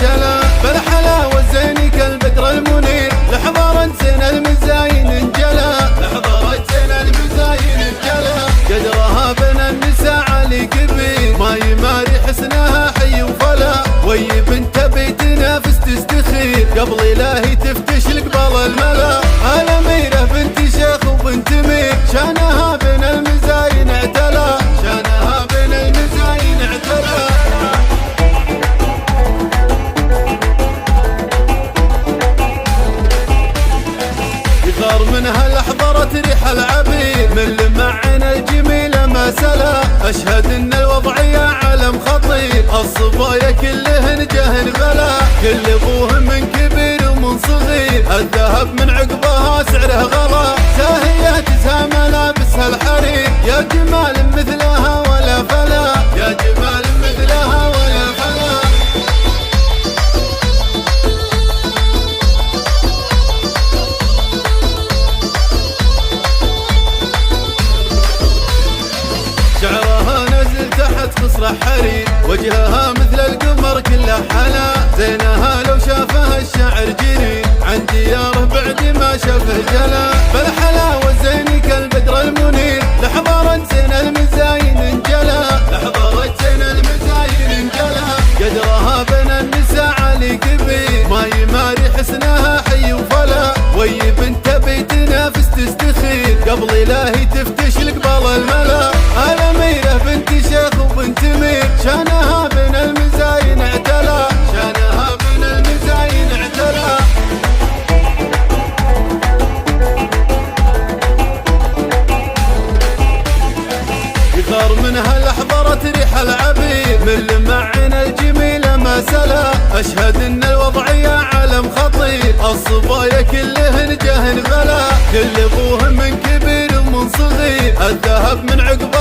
جلا، بالحلاوة الزين كالبدر المنير، لحضارة زين المزاين انجلا، لحضارة زين المزاين انجلا. قدرها بين النساء علي كبير، ما يماري حسنها حي وفلا، وي بنت بيتنا فز تستخير، قبل الهي تفتش لقبال الملا. الأميرة بنت شيخ وبنت مير، شانها بين المزاين اعتلا، شانها بين المزاين اعتلا. يثار منها لحضرة ريح العبير، من لمعنا الجميلة ما سلا، أشهد إن الوضعية عالم خطير، الصبايا كلهن جهن بلا، كل أبوه من كبير ومن صغير، الذهب من عقبها سعره غلا، زاهية تزهى ملابسها الحرير، يا جمال مثلها ولا فلا، يا جمال مثلها ولا فلا. شعرها نزل تحت خصر حرير، وجهها مثل القمر كله حلا، زينها لو شافها الشعر جري، عن دياره بعد ما شافه جلا، بالحلاوة الزين كالبدر المنير، لحضارة زين المزاين انجلا، لحضارة زين المزاين انجلا. قدرها بين النساء علي كبير، ما يماري حسنها حي وفلا، وي بنت بيتنا فز تستخير، قبل الهي تفتش لقبال الملا. الأميرة بنت شيخ وبنت مير، شانها بين المزاين اعتلا، شانها بين المزاين اعتلا. يثار منها لحضرة ريح العبير، من لمعنا الجميلة ما سلا، أشهد إن الوضعية عالم خطير، الصبايا كلهن جهن بلا، كل أبوه من كبير ومن صغير، الذهب من عقبه